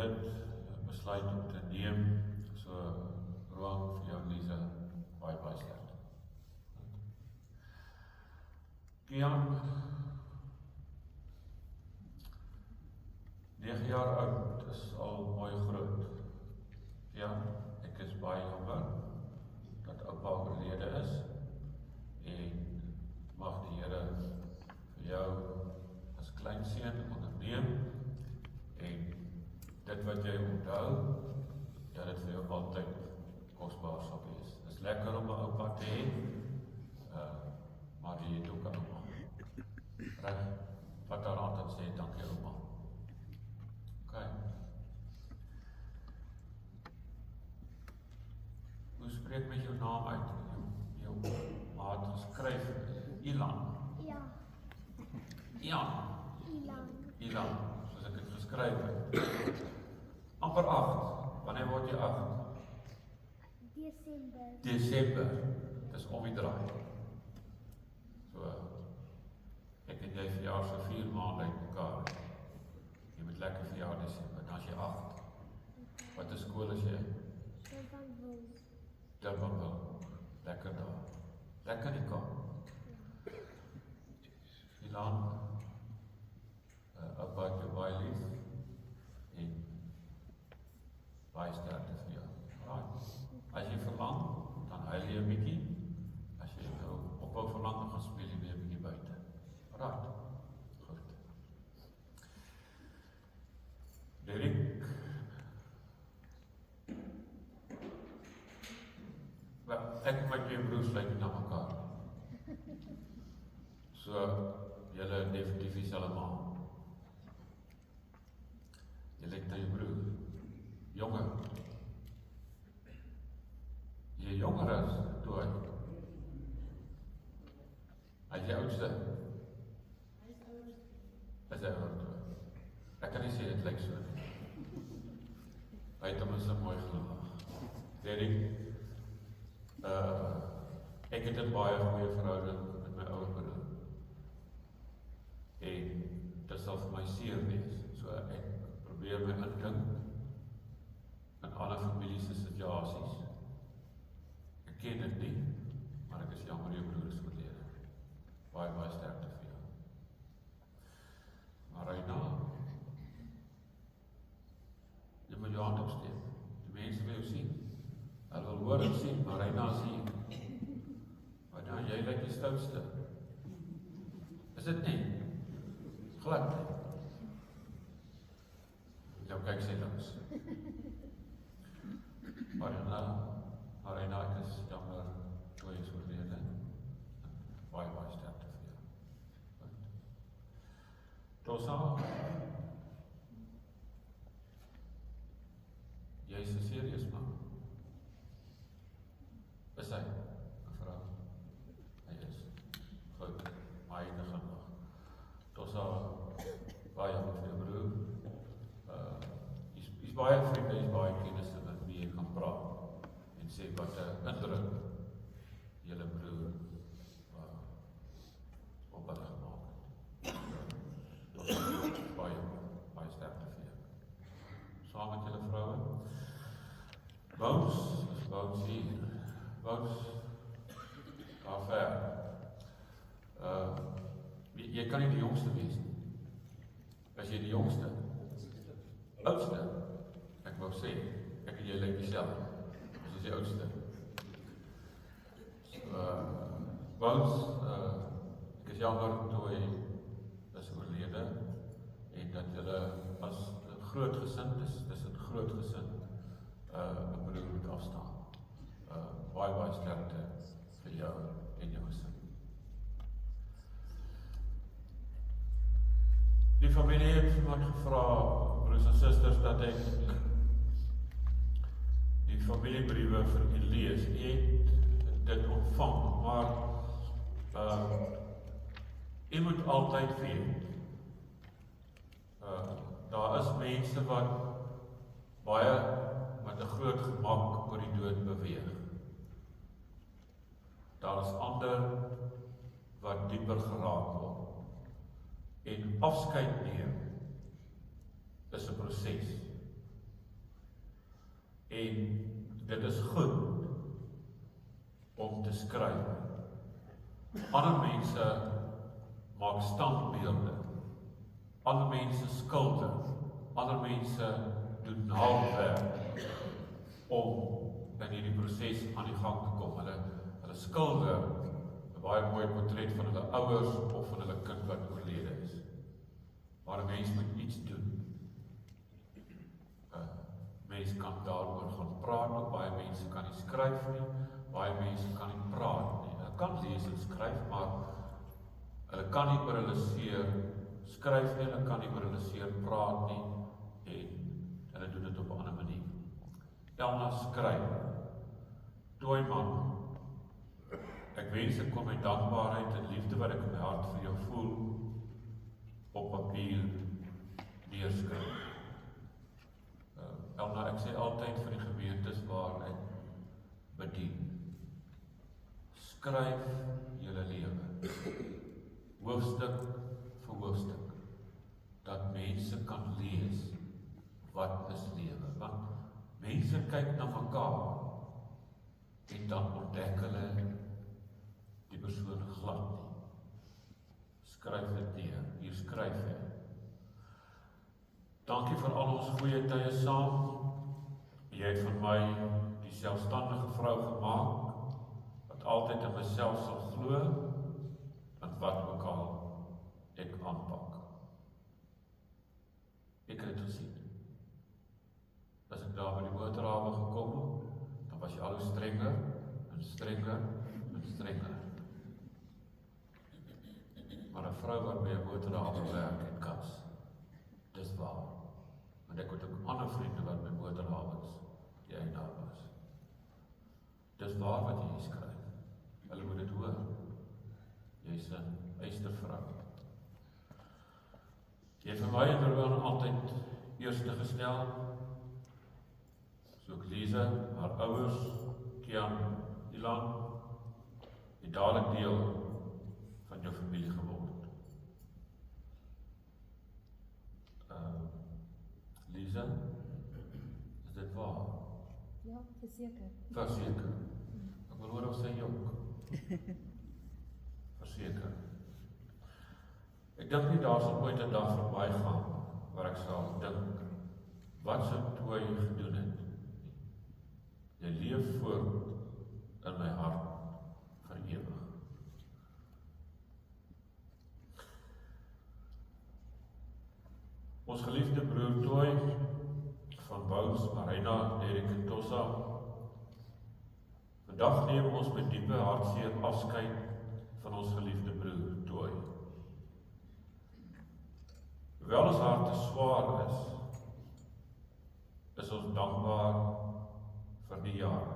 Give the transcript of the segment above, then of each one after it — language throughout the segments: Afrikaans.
dit besluit om te neem, so Roan vir jou Lisa, baie sterk. Kian, 9 jaar oud, is al mooi groot. Kian, ek is baie jammer dat oupa oorlede is, en mag die Here vir jou as kleinseun onderneem, en dit wat jy onthou, dat dit vir jou altyd kosbaar sal wees. Dit is lekker om 'n oupa te hê, maar jy het ook 'n ouma. Reg, wat daar aan dan sê, dankie ouma. OK. Hoe spreek met jou naam uit? Jou ma het geskryf, Ilan. Ja, Ian. Ilan. Ilan, soos ek het geskryf het. Amper 8. Wanneer word jy 8? Desember. Desember. Dis om die draai. So, ek en jy verjaar so 4 maande uit mekaar. Jy moet lekker verjaar Desember, dan as jy 8. Wat is skool is jy? Durbanville. Lekker daar. Lekker die kamp. Ilan, oupa het jou baie lief, en baie sterkte vir jou. As jy verlang, dan huil jy 'n bietjie. As jy nou ophou verlang, dan gaan speel jy weer 'n bietjie buite. Goed. Derek, ek en my 2 broers lyk nie na mekaar. So, julle definitief dieselfde ma. Jy lyk na jou broer. Jonger. Jy jonger as toe hy. Hy is die oudste. Is hy ouder toe? Ek kan nie sê dit lyk so nie. Hy het hom so mooi gelag. Derek, ek het 'n baie goeie verhouding met my ouer broer. En dit sal vir my seer wees. So ek probeer my indink in alle familie se situasies. Ek ken dit nie, maar ek is jammer jou broer is oorlede. Baie sterkte vir jou. Maar Reina, jy moet jou hand opsteek. Die mense wil jou sien. Hulle wil hoor en sien, maar Reina is hier. Maar nou, jy lyk die stoutste. Is dit nie? Glad nie. Jou kyk sê links. Marina, ek is jammer toe jy is oorlede. Baie sterkte vir jou. Tosa, jy is 'n serieus man. Is hy, mevrou? Hy is. Goed, maar hy het 'n glimlag. Tosa, baie jammer vir jou broer. Hy's baie vriende, hy's baie kennisse met wie jy kan praat en sê wat 'n indruk julle broer op hulle gemaak het. Baie sterkte vir jou. Saam met julle vroue. Bounce hier. Bounce daar ver. Jy kan nie die jongste wees nie. As jy die jongste, oudste, ek wou sê, ek en jy lyk dieselfde, as jy die oudste. Bounce, ek is jammer toe hy is oorlede, en dat julle as groot gesin, dis 'n groot gesin, 'n broer moet afstaan. Baie sterkte vir jou en jou gesin. Die familie het wat gevra, broers en susters, dat ek die familiebriewe vir u lees. U het dit ontvang, maar u moet altyd weet, daar is mense wat baie met 'n groot gemak oor die dood beweeg. Daar is ander wat dieper geraak word. En afskeid neem is 'n proses. En dit is goed om te skryf. Ander mense maak standbeelde. Ander mense skilder. Ander mense doen naaldwerk om in hierdie proses aan die gang te kom. Hulle skilder 'n baie mooi portret van hulle ouers of van hulle kind wat oorlede is. Maar 'n mens moet iets doen. Mens kan daaroor gaan praat, ook baie mense kan nie skryf nie, baie mense kan nie praat nie. Hulle kan lees en skryf, maar hulle kan nie oor hulle seer skryf nie, hulle kan nie oor hulle seer praat nie, en hulle doen dit op 'n ander manier. Elna skryf, Tooiman, ek wens ek kon my dankbaarheid en liefde wat ek in my hart vir jou voel, op papier neerskryf. Elna, ek sê altyd vir die gemeentes waar ek bedien, skryf julle lewe, hoofstuk vir hoofstuk, dat mense kan lees wat is lewe, want mense kyk na mekaar en dan ontdek hulle die persoon glad nie. Skryf dit neer, hier skryf hy. Dankie vir al ons goeie tye saam. Jy het van my die selfstandige vrou gemaak, wat altyd in myself sal glo, en wat ook al ek aanpak. Ek het dit gesien. As ek daar by die motorhawe gekom het, dan was jy al hoe strenger, en strenger, en strenger. Maar 'n vrou wat by 'n motorhawe werk het kans. Dis waar. Want ek het ook ander vriende wat by motorhawens die eienaar was. Dis waar wat jy skryf. Hulle moet dit hoor. Jy's 'n eystervrou. Jy het vir my en Rowan altyd eerste gestel. So ook Lise, haar ouers, Kian, Ilan, het dadelik deel van jou familie geword. Lisa, is dit waar? Ja, verseker. Verseker. Ek wil hoor of sy jok. Verseker. Ek dink nie daar sal ooit 'n dag verby gaan waar ek sal dink, wat sou Tooi gedoen het? Jy leef voort in my hart vir ewig. Ons geliefde broer Tooi van Bous, Marina, Derek en Tossa. Vandag neem ons met diepe hartseer afskeid van ons geliefde broer Tooi. Hoewel ons harte swaar is ons dankbaar vir die jare,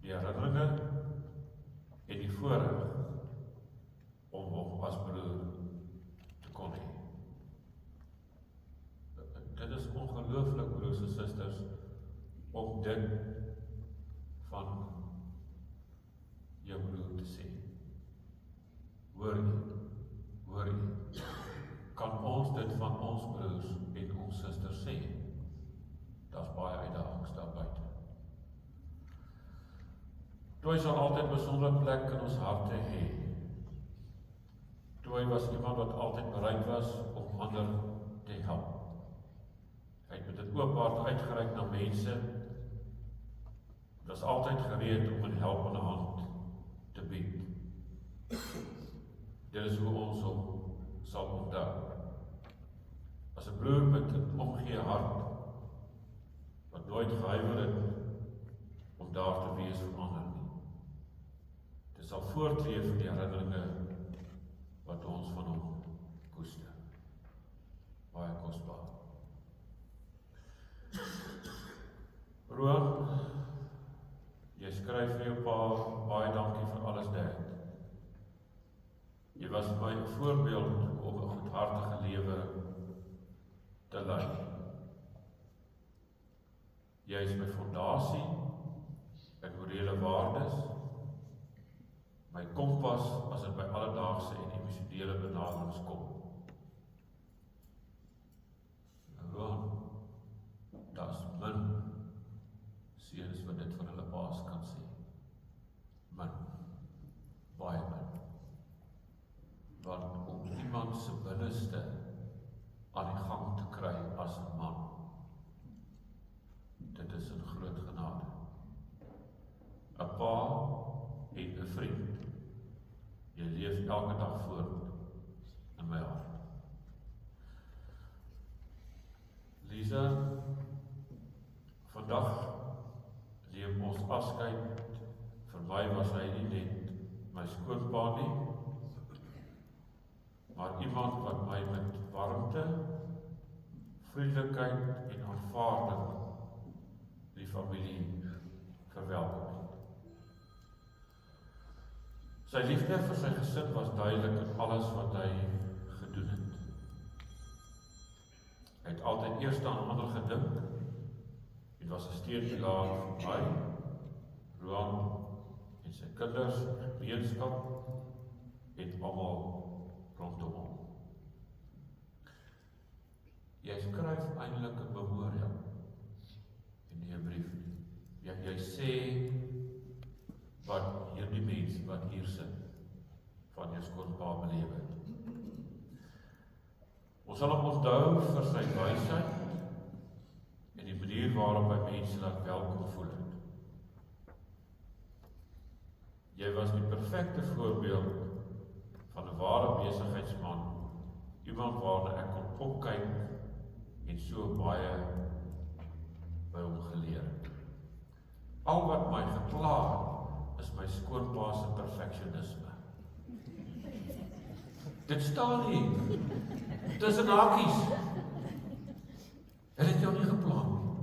die herinneringe en die voorreg om hom as broer te kon hê. Dit is ongelooflik, broers en susters, om dit van jou broer te sê. Hoor jy, kan ons dit van ons broers en ons susters sê? Daar's baie uitdagings daar buite. Tooi sal altyd 'n besondere plek in ons harte hê. Tooi was iemand wat altyd bereid was om ander te help. Hy het met dit oop hart uitgereik na mense. Dit was altyd gereed om 'n helpende hand te bied. Dit is hoe ons hom sal onthou. As 'n broer met 'n omgee hart, wat nooit gehuiwer het om daar te wees vir ander nie. Dit sal voortleef in die herinneringe wat ons van hom koester. Baie kosbaar. Roan, jy skryf vir jou pa, baie dankie vir alles dit. Jy was vir my 'n voorbeeld om 'n goedhartige lewe te lei. Jy is my fondasie, my morele waardes, my kompas as dit by alledaagse en emosionele benaderings kom. Roan, daar's min iemand se binneste aan die gang te kry as 'n man. Dit is 'n groot genade. 'n Pa en 'n vriend. Jy leef elke dag voort in my hart. Lisa, vandag neem ons afskeid. Vir my was hy nie net my skoonpa nie, maar iemand wat my met warmte, vriendelikheid en aanvaarding die familie verwelkom het. Sy liefde vir sy gesin was duidelik in alles wat hy gedoen het. Hy het altyd eers aan ander gedink en was 'n steunpilaar vir my, Roan en sy kinders, gemeenskap en almal rondom hom. Jy skryf eintlik 'n memorial in die brief. Jy sê wat hierdie mense wat hier sit van jou skoonpa beleef het. Ons sal hom onthou vir sy wysheid en die manier waarop hy mense laat welkom voel het. Jy was die perfekte voorbeeld van 'n ware besigheidsman, iemand waarna ek kon opkyk en so baie by hom geleer het. Al wat my gekla is my skoonpa se perfeksionisme. Dit staan nie tussen hakies. Het dit jou nie geplan nie?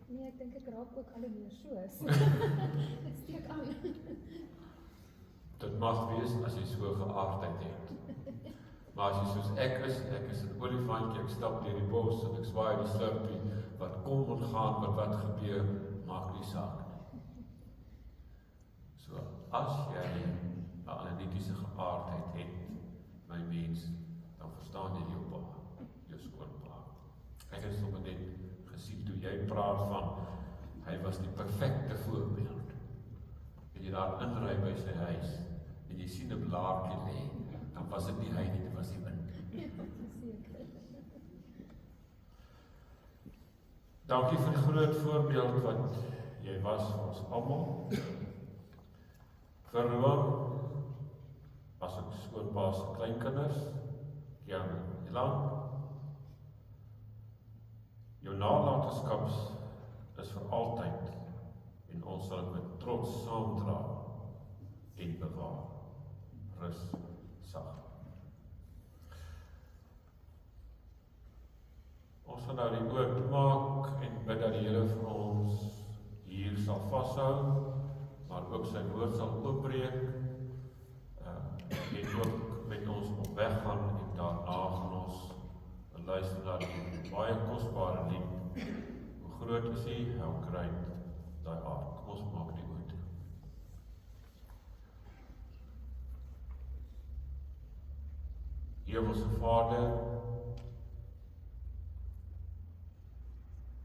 Nee, ek dink ek raak ook al hoe meer so. Dit steek aan. Dit mag wees as jy so geaardheid het. Maar as jy soos ek is 'n olifantjie, ek stap deur die bos en ek swaai die slurpie, wat kom en gaan, wat gebeur, maak nie saak nie. So, as jy 'n analitiese geaardheid het, my mens, dan verstaan jy jou pa, jou skoonpa. Ek het sommer net gesien toe jy praat van, hy was die perfekte voorbeeld. En jy daar inry by sy huis, en jy sien 'n blaartjie lê, dan was dit nie hy nie, dit was die wind. Seker. Dankie vir die groot voorbeeld wat jy was vir ons almal. Vir Roan, as ek skoonpa se kleinkinders, Jan en Ilan, jou nalatenskap is vir altyd en ons sal dit met trots saamdra en bewaar. Rus sag. Ons gaan nou die oop toemaak en bid dat die Here vir ons hier sal vashou, maar ook sy woord sal oopbreek en ook met ons op weg gaan en daarna gaan ons luister na die baie kosbare lied. Hoe groot is hy, how great thy art. Kom ons maak die oop toe. Hemelse Vader,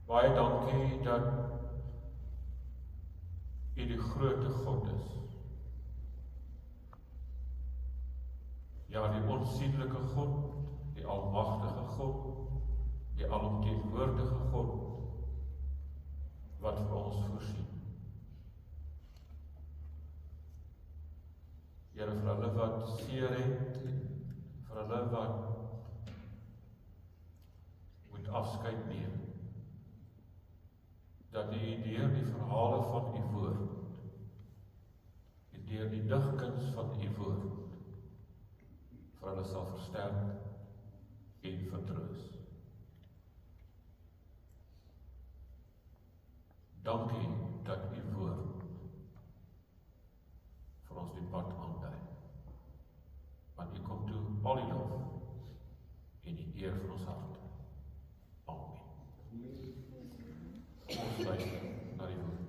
baie dankie dat U die grote God is. Ja, die onsigbare God, die almagtige God, die alomteenwoordige God, wat vir ons voorsien. Here, vir hulle wat seer het, vir hulle wat moet afskeid neem, dat U deur die verhale van U woord en deur die digkuns van U woord vir hulle sal versterk en vertroos. Dankie dat U woord vir ons die pad aandui. Want U kom toe al die lof en die eer van ons hart. Amen. Ons luister na die woord.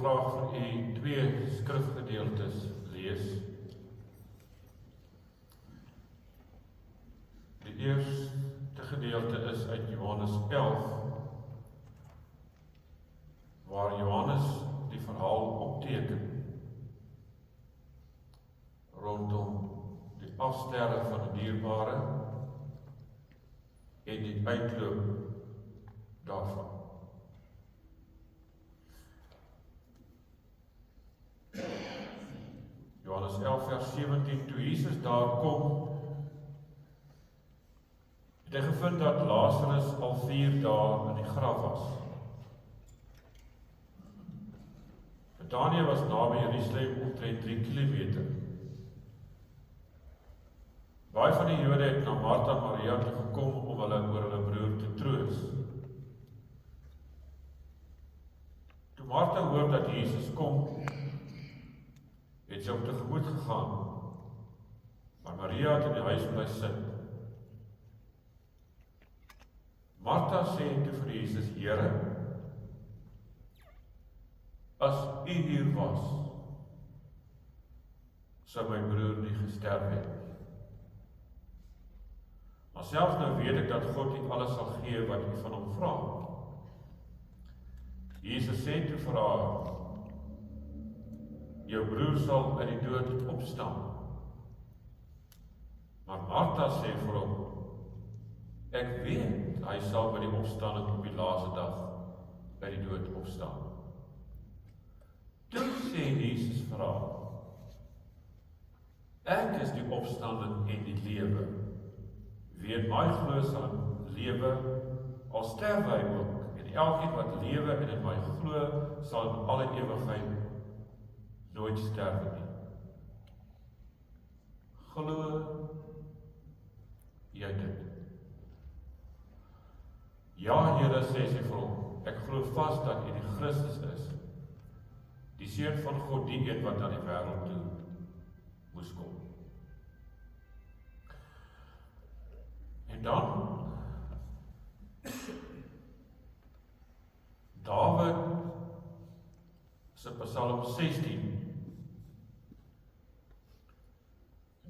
graag vir u twee skrifgedeeltes lees. Die eerste gedeelte is uit Johannes 11, waar Johannes die verhaal opteken rondom die afsterwe van die dierbare en die uitloop daarvan. Johannes 11 vers 17, toe Jesus daar kom, het hy gevind dat Lazarus al 4 dae in die graf was. Betanië was naby Jerusalem omtrent 3 kilometer. Baie van die Jode het na Martha en Maria toe gekom om hulle oor hulle broer te troos. Toe Martha hoor dat Jesus kom, het sy hom tegemoet gegaan, maar Maria het in die huis bly sit. Martha sê toe vir Jesus, Here, as u hier was, sou my broer nie gesterf het. Maar selfs nou weet ek dat God nie alles sal gee wat u van hom vra. Jesus sê toe vir haar, jou broer sal uit die dood opstaan. Maar Martha sê vir hom, ek weet, hy sal by die opstanding op die laaste dag by die dood opstaan. Toe sê Jesus vir haar, ek is die opstanding en die lewe. Wie in my glo sal lewe, al sterf hy ook, en elkeen wat lewe en in my glo, sal in alle ewigheid nooit sterwe nie. Glo jy dit? Ja, Here, sê sy vir hom, ek glo vas dat u die Christus is, die Seun van God, die een wat aan die wêreld toe moes kom. En dan Dawid se Psalm 16.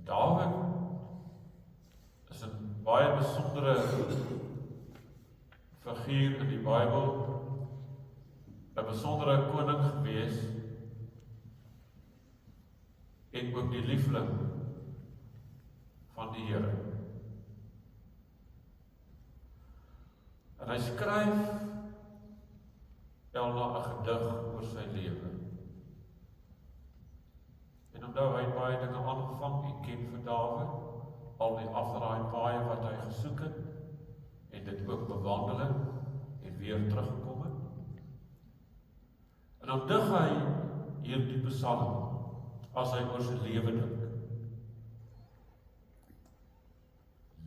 Dawid is 'n baie besondere figuur in die Bybel, 'n besondere koning gewees en ook die liefling van die Here. En hy skryf elna 'n gedig oor sy lewe. En onthou hy het baie dinge aangevang, u ken vir Dawid, al die afdraai paaie wat hy gesoek het, en dit ook bewandeling, en weer teruggekom het. En dan dig hy hierdie psalm, as hy oor sy lewe dink.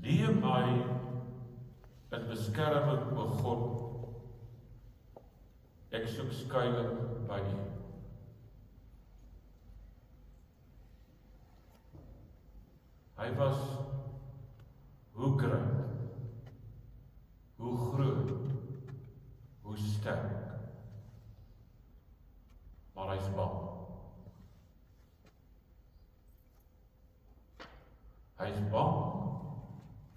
Neem my in beskerming, o God, ek soek skuiling by u. Hy was hoe groot, hoe groot, hoe sterk, maar hy is bang. Hy is bang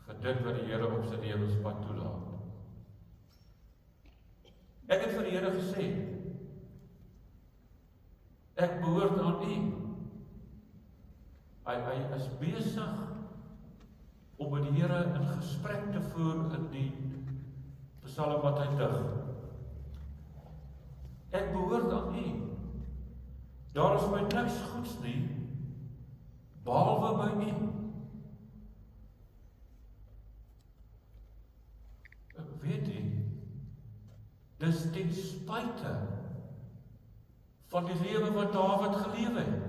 vir dit wat die Here op sy lewenspad toelaat. Ek het vir die Here gesê, ek behoort aan u. Hy is besig om met die Here in gesprek te voer in die psalm wat hy dig. Ek behoort aan u. Daar is my niks goeds nie, behalwe by u. Weet u, dis ten spyte van die lewe wat Dawid gelewe het.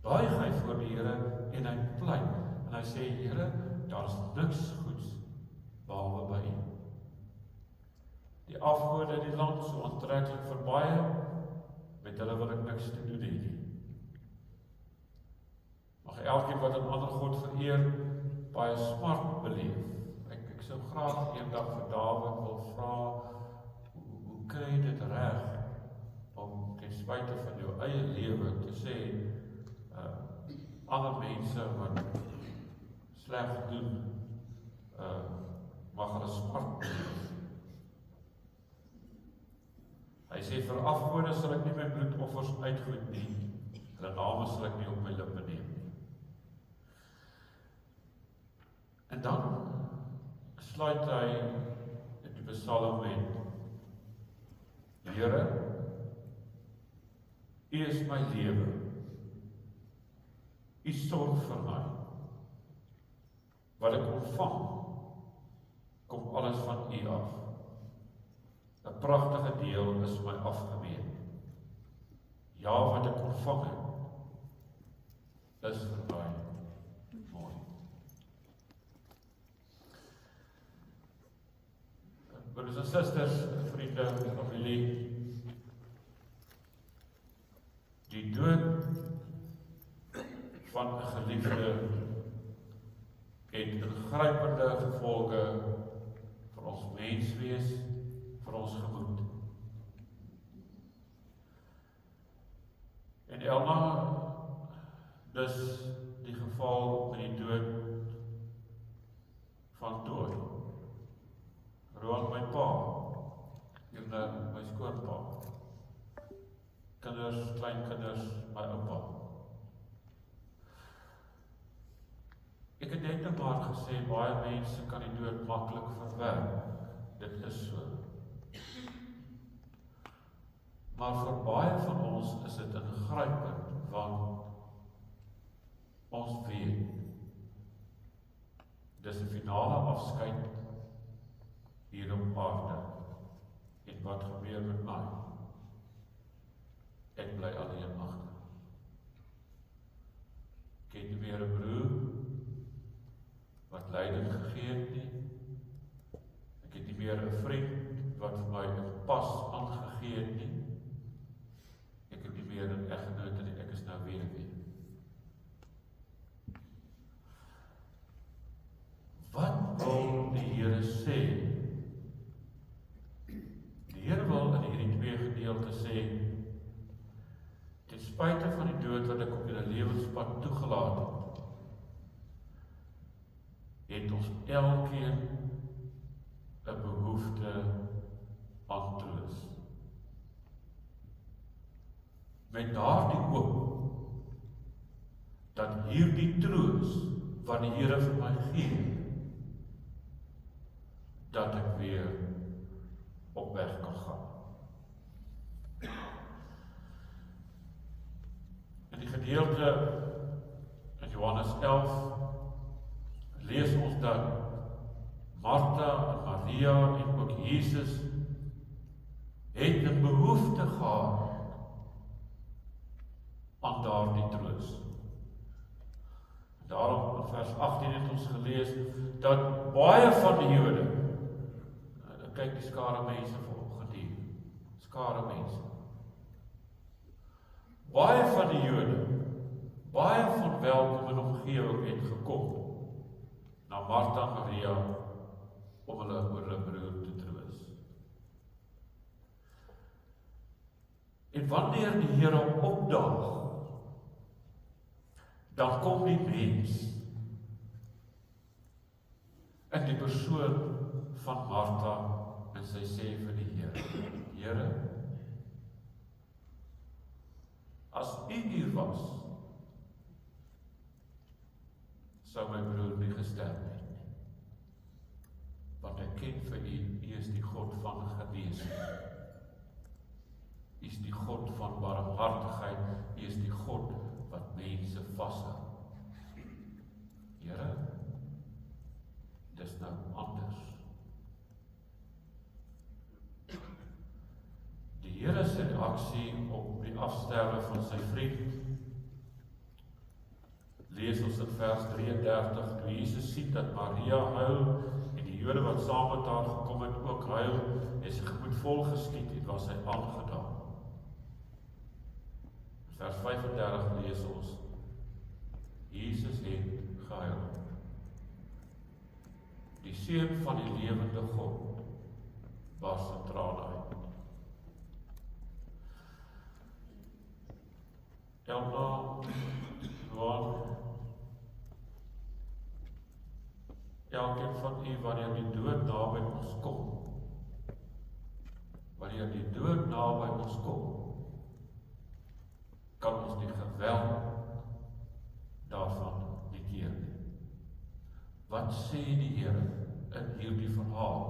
Buig hy voor die Here en hy pleit, en hy sê, Here, daar is niks goeds behalwe by u. Die afgode in die land so aantreklik vir baie, met hulle wil ek niks te doen hê nie. Mag elkeen wat 'n ander God vereer, baie smart beleef. Ek sou graag eendag vir Dawid wil vra, kry dit reg om ten spyte van jou eie lewe te sê, alle mense wat sleg doen, mag hulle smart beleef. Hy sê, vir afgode sal ek nie my bloedoffers uitgoed nie, hulle name sal ek nie op my lippe neem nie. En dan sluit hy in die Psalm met, Here, U is my lewe, U sorg vir my, wat ek ontvang, kom alles van U af. 'n pragtige deel is my afgeweet. Ja, wat ek ontvang het, is vir my mooi. Broers en susters, vriende, familie, die dood van 'n geliefde het ingrypende gevolge vir ons menswees, vir ons gemoed. En Elna, dis die geval met die dood van Toy. Roan my pa, my skoonpa, kinders, kleinkinders, my oupa. Ek het net nou maar gesê, baie mense kan die dood maklik verwerk. Dit is so. Maar vir baie van ons is dit ingrypend, want ons weet, dis 'n finale afskeid hier op aarde. En wat gebeur met my? Ek bly alleen agter. Ek het nie meer 'n broer wat leiding gegee het nie. Ek het nie meer 'n vriend wat vir my 'n pas aangegee het nie. Ek het nie meer 'n eggenoot nie, ek is nou weduwee. Wat wil die Here sê? Die Here wil in hierdie twee gedeeltes sê, ten spyte van die dood wat ek op julle lewenspad toegelaat het ons elkeen 'n behoefte aan troos. Met daardie hoop dat hierdie troos wat die Here vir my gee, dat ek weer op weg kan gaan. In die gedeelte in Johannes 11 lees ons dat Martha en Maria en ook Jesus het 'n behoefte gehad aan daardie troos. Daarom in vers 18 het ons gelees dat baie van die Jode, kyk die skare mense vanoggend hier, skare mense. Baie van die Jode, baie van welkom in omgewing het gekom na Martha en Maria om hulle oor hulle broer te troos. En wanneer die Here opdaag, dan kom die mens in die persoon van Martha en sy sê vir die Here, Here, as U hier was, sou my broer nie gesterf het nie. Want ek ken vir U, U is die God van genesing. U is die God van barmhartigheid, U is die God wat mense vashou. Here, dis nou anders. Die Here se reaksie op die afsterwe van sy vriend, lees ons in vers 33, toe Jesus sien dat Maria huil, en die Jode wat saam met haar gekom het ook huil, en sy gemoed vol geskiet het, was hy aangedaan. Vers 35 lees ons, Jesus het gehuil. Die Seun van die lewende God bars in trane uit. Elna, Johan, elkeen van u wanneer die dood naby ons kom, wanneer die dood naby ons kom, kan ons die geweld daarvan nie keer nie. Wat sê die Here in hierdie verhaal?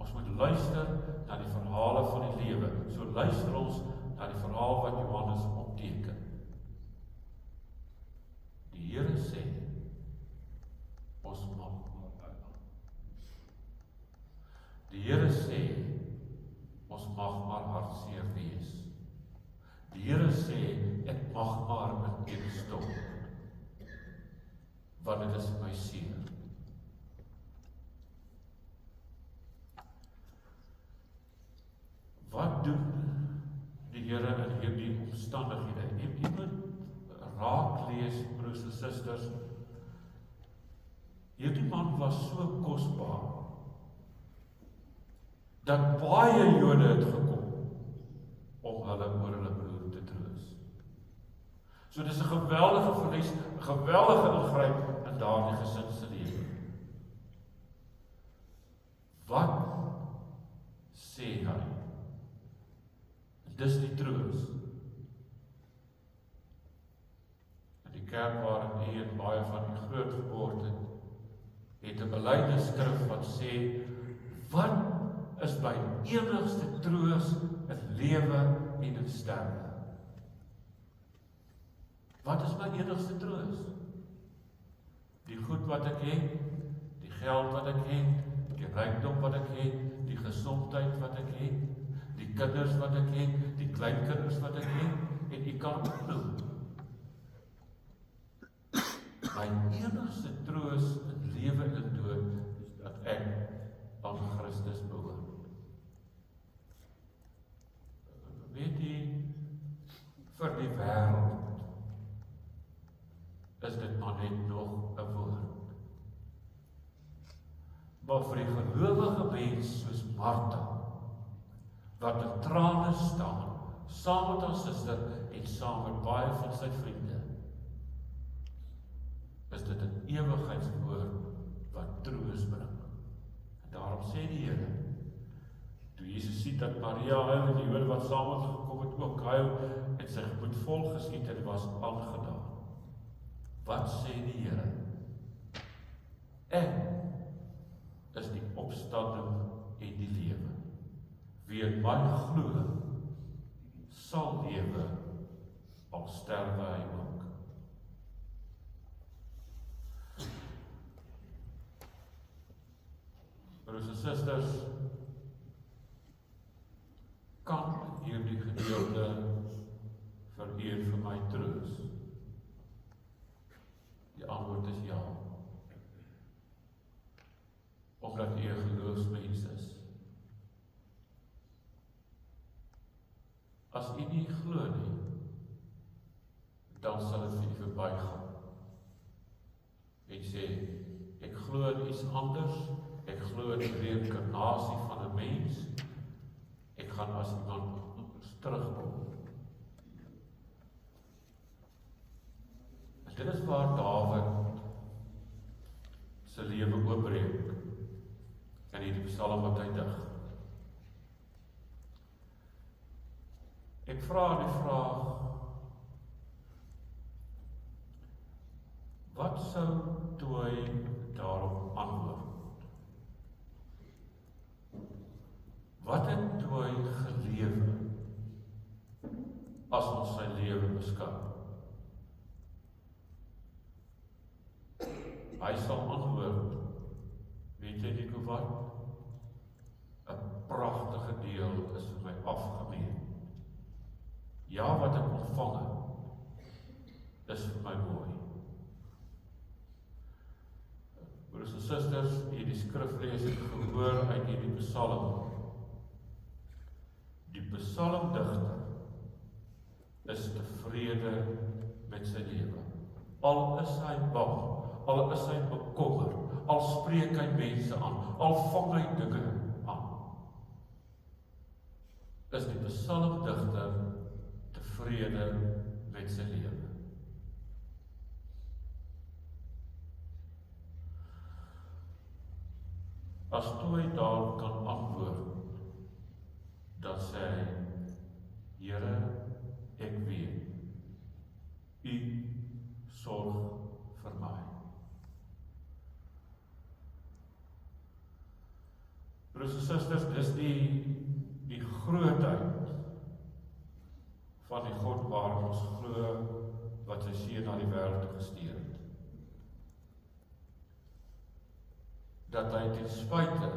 Ons moet luister na die verhale van die lewe. So luister ons na die verhaal wat Johannes opteken. Die Here sê, ons mag. Die Here sê, ons mag maar hartseer wees. Die Here sê, ek mag maar met een stop, want dit is my seer. Wat doen die Here in hierdie omstandighede? Jy moet raak lees, broers en susters. Hierdie man was so kosbaar, dat baie Jode het gekom, om hulle oor hulle broer te troos. So dis 'n geweldige verlies, 'n geweldige ingryp in daardie gesin se lewe. Wat sê hy? Dis die troos. In die kerk waarin u en baie van u groot geword het 'n belydenisskrif wat sê, wat is my enigste troos in lewe en in sterwe? Wat is my enigste troos? Die goed wat ek het, die geld wat ek het, die rykdom wat ek het, die gesondheid wat ek het, die kinders wat ek het, die kleinkinders wat ek het, en u kan opnoem. My enigste troos in lewe en dood is dat ek aan Christus behoort. Weet jy, vir die wêreld is dit maar net nog 'n woord. Maar vir die gelowige mens soos Martha, wat in trane staan, saam met haar suster en saam met baie van sy vriende, is dit 'n ewigheidswoord wat troos bring. En daarom sê die Here, toe Jesus sien dat Maria huil en die Jode wat saam met haar gekom het ook huil, en sy gemoed vol geskiet en was aangedaan. Wat sê die Here? Ek is die opstanding en die lewe. Wie in my glo, sal lewe, al sterwe hy ook. Broers en susters, kan hierdie gedeelte vir u en vir my troos? Die antwoord is ja. Omdat u 'n geloofsmens is. As u nie glo nie, dan sal dit vir u verbygaan. En sê, ek glo in iets anders, ek glo in die reïnkarnasie van 'n mens, ek gaan as iemand terugkom. En dit is waar Dawid sy lewe oopbreek in hierdie psalm wat hy dig. Ek vra die vraag, wat sou Tooi daarop antwoord? Wat het Tooi gelewe as ons sy lewe beskou? Hy sal antwoord, weet jy nie wat? 'n pragtige deel is vir my afgemeet. Ja, wat ek ontvang het, is vir my mooi. Broers en susters, hierdie skrif lees het gehoor uit hierdie psalm. Die psalmdigter is tevrede met sy lewe. Al is hy bang, al is hy bekommer, al spreek hy mense aan, al vang hy dinge aan, is die psalmdigter tevrede met met sy lewe. As Toy daar kan antwoord, dan sê hy, Here, ek weet, U sorg vir my. Broers en susters, dis die grootheid van die God waar ons glo, wat sy seun na die wêreld toe gestuur het. Dat hy ten spyte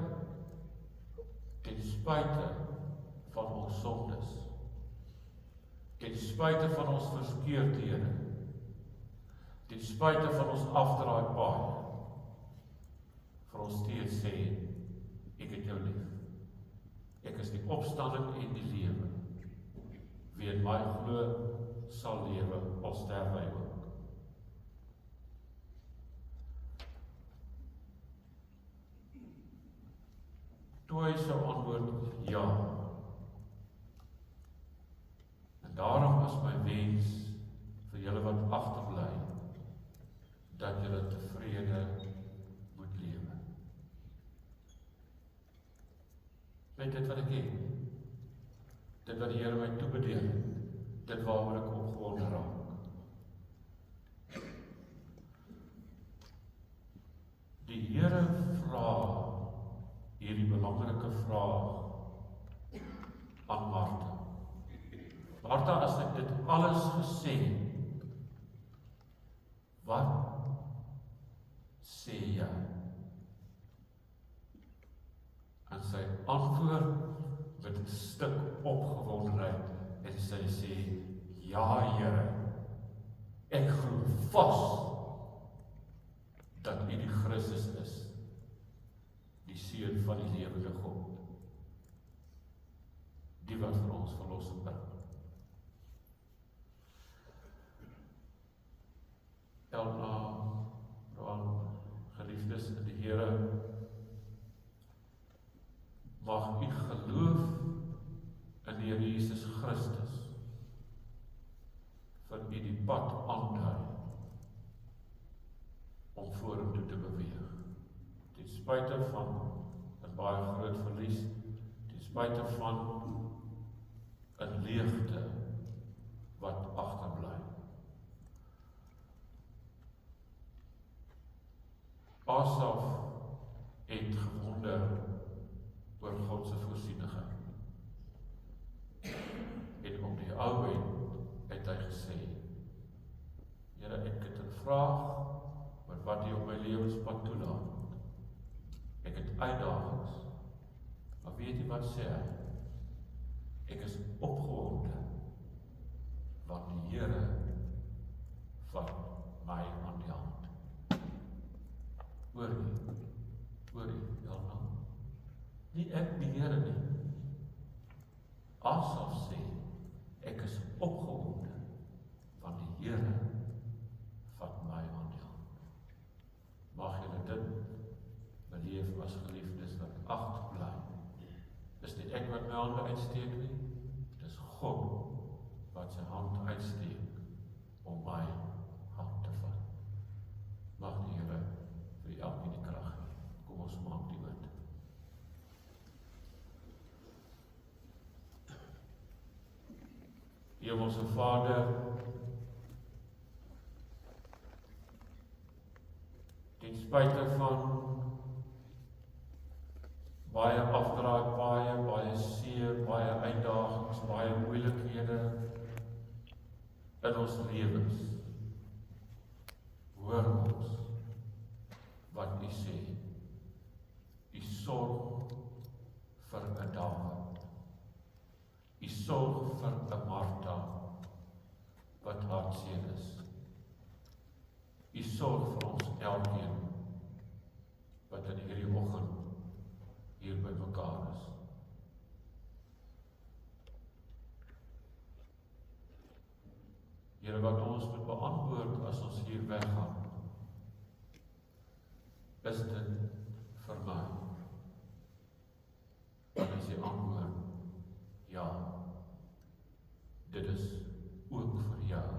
van ons sondes, ten spyte van ons verskeurdhede, ten spyte van ons afdraai paai, vir ons steeds sê, ek het jou lief. Ek is die opstanding en die lewe. Wie in my glo, sal lewe, al sterf hy ook. Toy se antwoord ja. En daarom is my wens vir julle wat agterbly, dat julle tevrede moet lewe. Weet dit wat ek het? Dit wat die Here my toebedeel het, dit waaroor ek opgewonde raak. Die Here vra hierdie belangrike vraag aan Martha. Martha, as ek dit alles gesê, wat sê jy? En sy antwoord met 'n stuk opgewondenheid en sy sê, ja Here, ek glo vas dat U die Christus is, die Seun van die lewende God, die wat vir ons verlossing bring. Elna, geliefdes in die Here, mag U geloof in die Here Jesus Christus vir U die pad aandui om vorentoe te beweeg. Ten spyte van 'n baie groot verlies, ten spyte van 'n leegte wat agterbly. Asaf het gewonder oor God se voorsienigheid. En op die ou end het hy gesê, Here, ek het 'n vraag oor wat U op my lewenspad toelaat. Ek het uitdagings, maar weet U wat sê hy? Ek is opgewonde, want die Here vat my aan die hand. Hoor U, Elna? Nie ek die Here nie. Asaf sê, ek is opgewonde, want die Here vat my aan die hand. Mag julle dit beleef as geliefdes wat agterbly. Dis nie ek wat my hande uitsteek nie, dis God wat sy hand uitsteek om my hand te vat. Mag die Here vir elkeen die krag gee. Kom ons maak die oorlede. Hemelse Vader, ten spyte van baie afdraai paaie, baie seer, baie uitdagings, baie moeilikhede in ons lewens, hoor ons wat U sê. U sorg vir 'n Dawid. U sorg vir 'n Martha wat hartseer is. U sorg vir ons elkeen wat in hierdie oggend hier by mekaar is. Here, wat ons moet beantwoord as ons hier weggaan, is dit vir my? Dan is die antwoord, ja, dit is ook vir jou.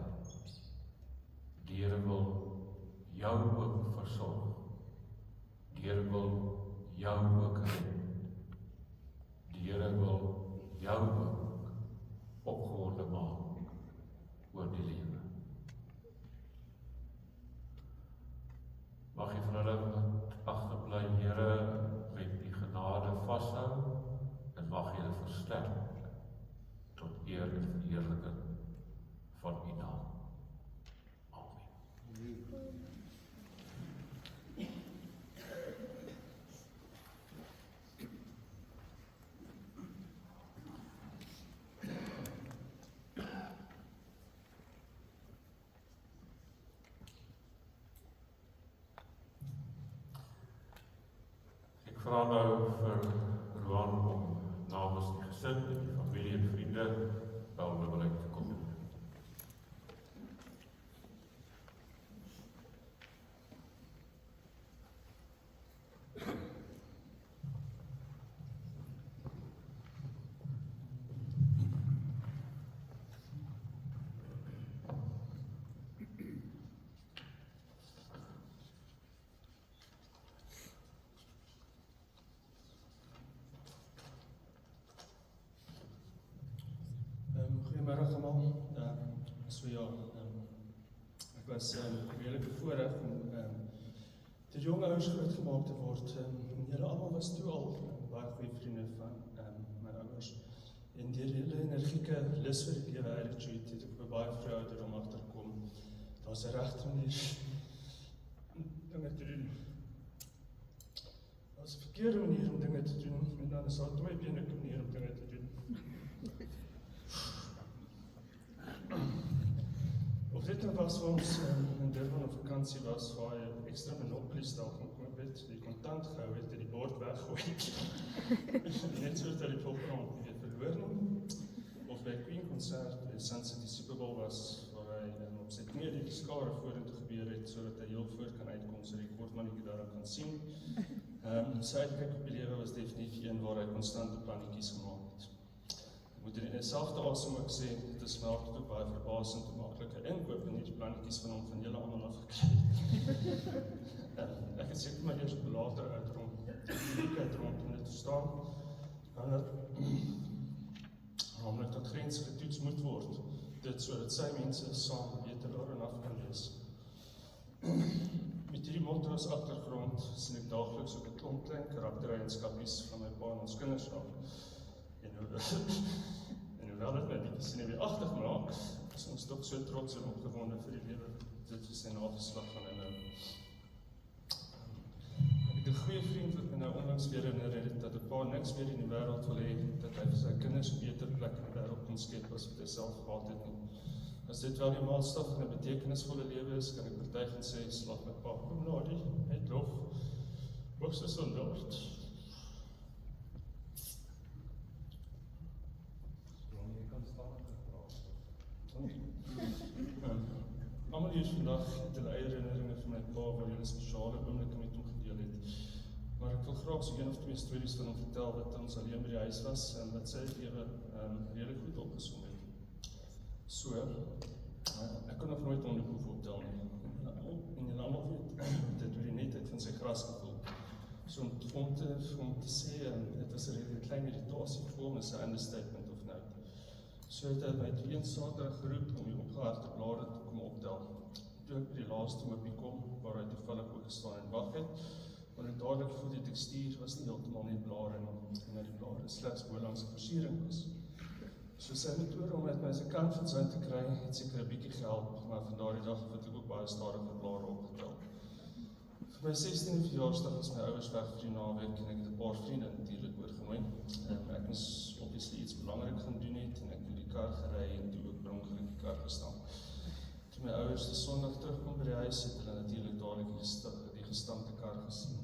vra nou vir Roan om namens die gesin, die familie en vriende by onderwys te kom. Goeiemiddag almal. Ek was redelijk bevoorreg om te jong ouers grootgemaak te word. Julle almal was toe al baie goeie vriende van my ouers. En deur julle energieke lus vir die lewe attitude het ek baie vrou ouderdom agterkom. Daar's 'n regte manier dinge te doen. Daar's 'n verkeerde manier om dinge te doen en dan is daar 2 benige maniere om dinge te doen. Of dit nou was vir ons in Durban op vakansie was, waar jy ekstra Monopoly stel van koop het, die kontant gehou het, die bord weggooi. Net soos dat die popcorn nie verloor nie. Of by Queen concert, sinds dit die Super Bowl was, waar hy op sy knie die skare vorentoe gebeur het, sodat hy heel voor kan uitkom, so die kortmannetjie daar kan sien. Sy uitkyk op die lewe was definitief een waar hy konstante plannetjies gemaak het. Ek moet in dieselfde asem ook sê, dit is my altyd ook baie verbasend hoe maklike inkoop en die plannetjies van hom van julle almal afgekry. Ek het seker maar eers later uitrom om dit te staan. Namelijk dat grense getoets moet word, dit sodat sy mense saam beter daar en af kan lees. Met hierdie motto as agtergrond sien ek daagliks ook 'n klomp klein karaktereienskapies van my pa en ons kinders af. En hoewel dit my bietjie senuweeagtig maak, is ons tog so trots en opgewonde vir die lewe. Dit is sy nageslag van hy nou. Ek het 'n goeie vriend wat my nou onlangs weer herinner het dat 'n pa niks meer in die wêreld wil hê, dat hy vir sy kinders 'n beter plek in die wêreld kon skep as wat hy self gehad het nie. As dit wel die maatstaf van 'n betekenisvolle lewe is, kan ek oortuigend sê, slag my pa, kom na die, het lof, hoogstens so noord. Almal hier vandag het hulle eie herinneringe van my pa waar hulle spesiale oomblikke met hom gedeel het. Maar ek wil graag so 1 of 2 stories van hom vertel wat ons alleen by die huis was en wat sy lewe redelijk goed opgesom het. So, ek kon nog nooit hondenhoef optel nie. En julle almal weet dit oor die netheid van sy gras gevoel. So om te sê, dit was 'n redelijk klein irritasie vir hom, is 'n understatement of nou. So het hy my toe een Saterdag geroep om die opgehaarde blare te kom optel. Toe ek by die laaste hoopie kom, waar hy toevallig ook gestaan en wag het, kon ek dadelik voel die tekstuur was nie heeltemal net blare en dat die blare slegs bolangs 'n versiering was. So sy metode om uit my se kant van sy te kry, het seker 'n bietjie gehelp, maar van daardie dag het ek ook baie stadiger blare opgetel. Vir my 16de verjaarsdag was my ouers weg vir die naweek en ek het 'n paar vriende natuurlik oorgenooi. Ek moes obviously iets belangrik gaan doen het en ek het die kar gery en toe ook per ongeluk die kar gestamp. Toe my ouers die Sondag terugkom by die huis, het hulle natuurlik dadelik die gestampte kar gesien.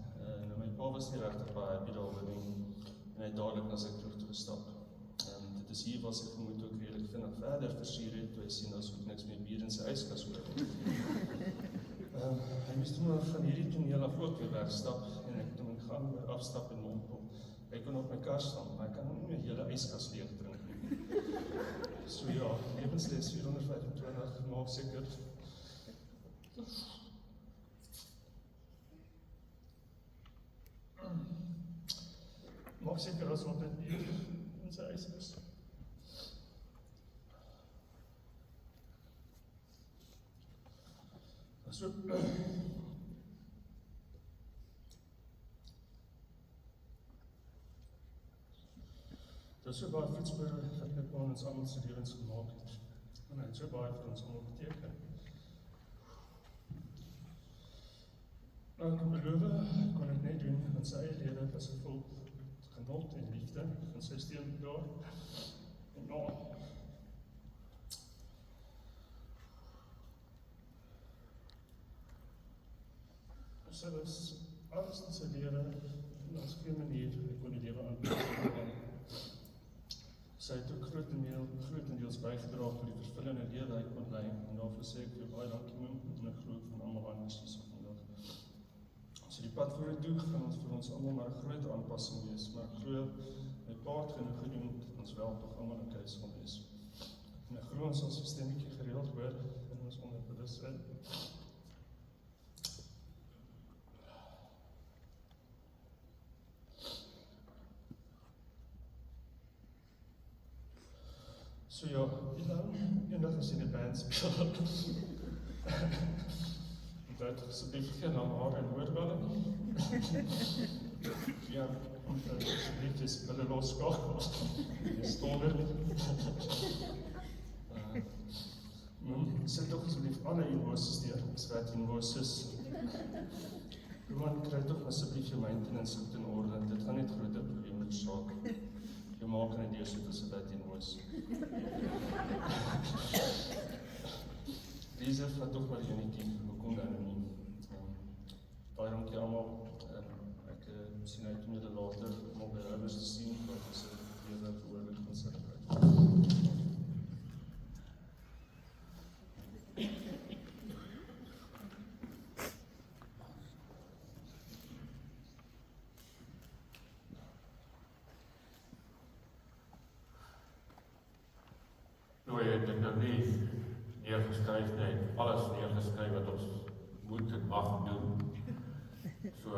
Nou my pa was nie regtig baie happy daaroor nie en hy het dadelik na sy kroeg toe gestap. Dit is hier waar sy vermoed ook redelijk vinnig verder versier het, toe hy sien as ook niks meer bier in sy yskas oor. Hy moes toe maar van hierdie toneel af ook weer wegstap en ek het hom in gang weer afstap en mompel. Hy kon op my kar staan, maar hy kan nie meer hele yskas leeg drink nie. So ja, lewensles 425, maak seker. Maak seker as wat dit bier in sy yskas. So, dit is so baie voetspore wat my pa en ons almal se lewens gemaak het. En hy het so baie vir ons almal beteken. Nou ek kan beloof, kon ek net doen, want sy eie lewe was gevul genot en liefde van sy steunpilaar. En nou, sy was alles in sy lewe daar's geen manier ek kon die lewe aanpas. Sy het ook grotendeels bygedra tot die vervullende lewe hy kon lei, en daarvoor sê ek vir baie dankie Mim, en ek glo van almal anders hier vandag. So die pad vorentoe gaan ons vir ons almal maar 'n groot aanpassing wees, maar ek glo my pa het genoeg gedoen dat ons wel tog almal in huis sal wees. En ek glo ons sal so stemmetjie gereeld hoor in ons onderbewussein. So ja, eendag as jy in die band speel, dat asseblief geen haar en hoorwelle nie. Ja, asseblief is hulle loskakel, jy stonder nie. Sit toch asseblief alle invoices deur, ek skat invoices. Man, kry toch asseblief jou maintenance in orde, dit gaan net groter probleem met saak. Jy maak in die deur soet as dit invoice. Deze vat toch maar enetjie, hoekom dan nie. Baie dankie almal, ek sien uit om julle later om op die rubbers te sien, wat is weer dat oorlik van celebrate. Nou jy het dit nou nie neergeskryf nie, alles neergeskryf wat ons moet en mag doen. So,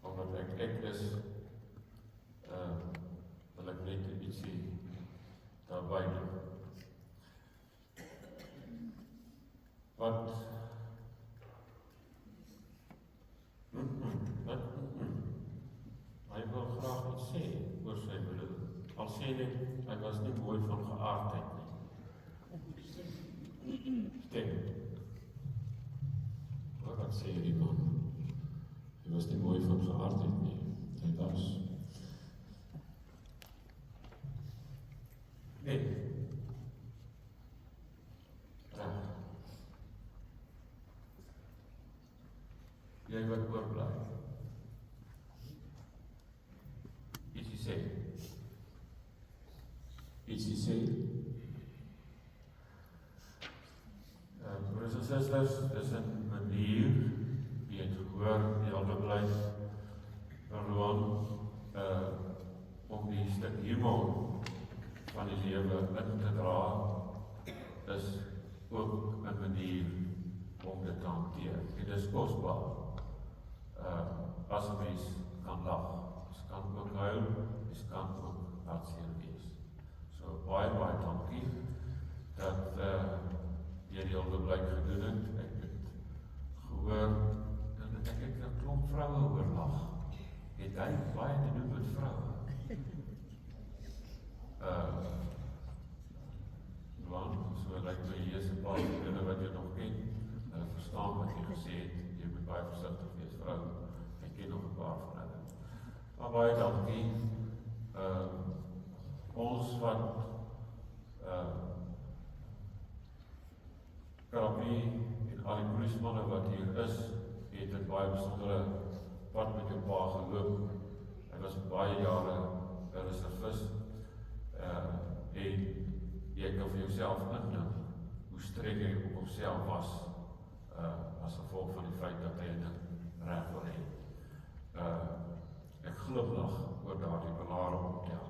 omdat ek is, wil ek net ietsie daarby doen. Wat? Hy wil graag iets sê oor sy broer. Al sê net, hy was nie mooi van geaardheid nie. Stem. Wat sê die man? Hy was nie mooi van geaardheid nie. Hy was. Nee. Reg. Jy wat oorbly. Ietsie sê. Ietsie sê. Broers en susters, dis 'n manier, wie het gehoor, die al bly, Roan, om die stuk humor van die lewe in te dra, is ook 'n manier om dit te hanteer. Dit is kosbaar. As 'n mens kan lag, mens kan ook huil, mens kan ook hartseer wees. So baie dankie dat jy die onderblyk gedoen het. Ek het gehoor dat ek 'n klomp vroue oorlag. Het hy baie te doen met vroue? So lyk my hier is 'n paar dinge wat jy nog ken. Verstaan wat jy gesê het, jy moet baie versigtig wees, vrou. Ek ken nog 'n paar van hulle. Maar baie dankie. Ons wat Krappie en al die polismanne wat hier is, het 'n baie besondere pad met jou pa geloop. Hy was baie jare 'n reservis en jy kan vir jouself indink hoe streng hy op homself was as gevolg van die feit dat hy 'n ding reg wil hê. Ek glimlag oor daardie belare optel.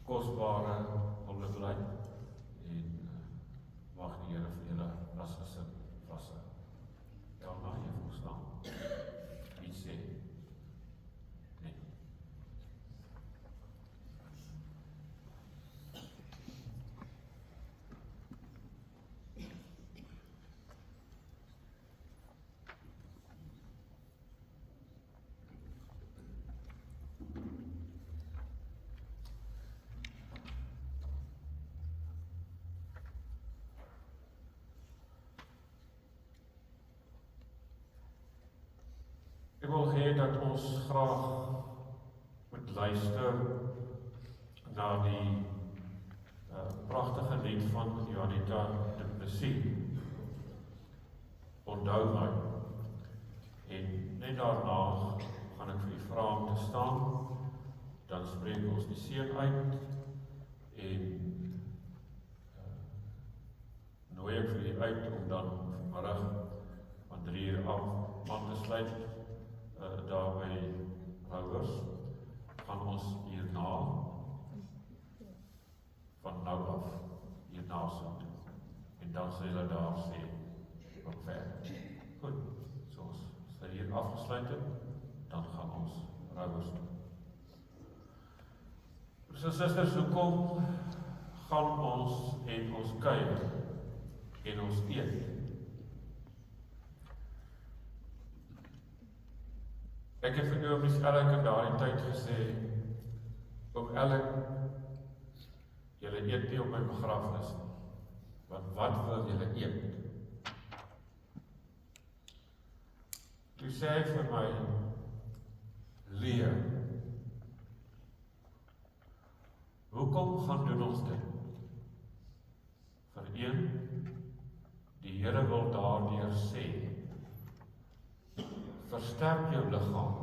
Kosbare onderblyk en mag die Here vir julle as gesin vashou. Daarna jy verstaan. Iets sê. Nee. Ek wil hê dat ons graag moet luister na die pragtige lied van Janita Du Plessis. onthou my. En net daarna gaan ek vir u vra om te staan, dan spreek ons die seën uit, en nooi ek vir u uit om dan vanmiddag van 3 uur af aan te sluit, daar by Rouwers, gaan ons hierna, van nou af, hierna sal doen, en dan sal julle daar sê, wat verder. Goed, soos as hier afgesluit het, dan gaan ons Rouwers doen. Broers en susters, hoekom gaan ons en ons kuier en ons eet? Ek het vir oom Elk in daardie tyd gesê, oom Elk, julle eet nie op my begrafnis nie, want wat wil julle eet? Toe sê hy vir my, leer, hoekom gaan doen ons dit? Vir een, die Here wil daardeur sê, versterk jou liggaam,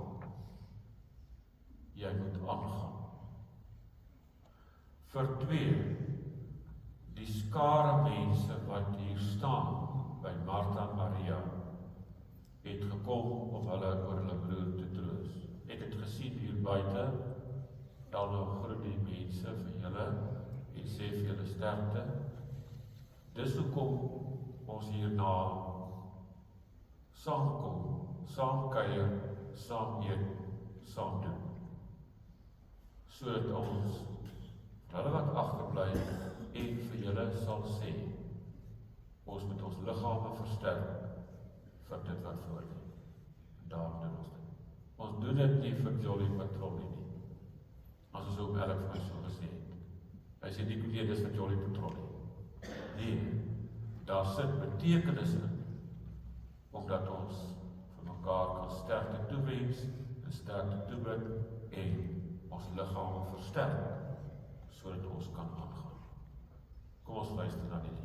jy moet aangaan. Vir 2, die skare mense wat hier staan, by Martha en Maria, het gekom om hulle oor hulle broer te troos. Ek het gesien hier buite, dan groet die mense vir julle, en sê vir julle sterkte. Dis hoekom ons hierna saamkom, saam kuier, saam eet, saam doen. Sodat ons, hulle wat agterbly, en vir julle sal sê, ons moet ons liggame versterk, vir dit wat voor lê. Daarom doen ons dit. Ons doen dit nie vir Jolly Patrollie nie. As ons ook Elk vir my so gesê het. Hy sê nie, nee, dis vir Jolly Patrollie. Nee, daar sit betekenis in, omdat ons vir mekaar kan sterkte toewens, en sterkte toebid, en ons liggame versterk, sodat ons kan aangaan. Kom ons luister na die lied.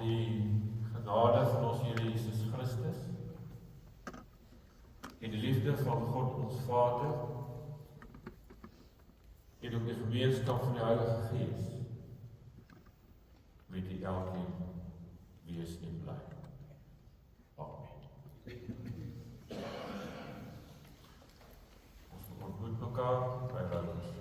die genade van ons Here Jesus Christus en die liefde van God ons Vader en ook die gemeenskap van die Heilige Gees met die elkeen wees en bly. Amen. Ons ontmoet mekaar by Rome.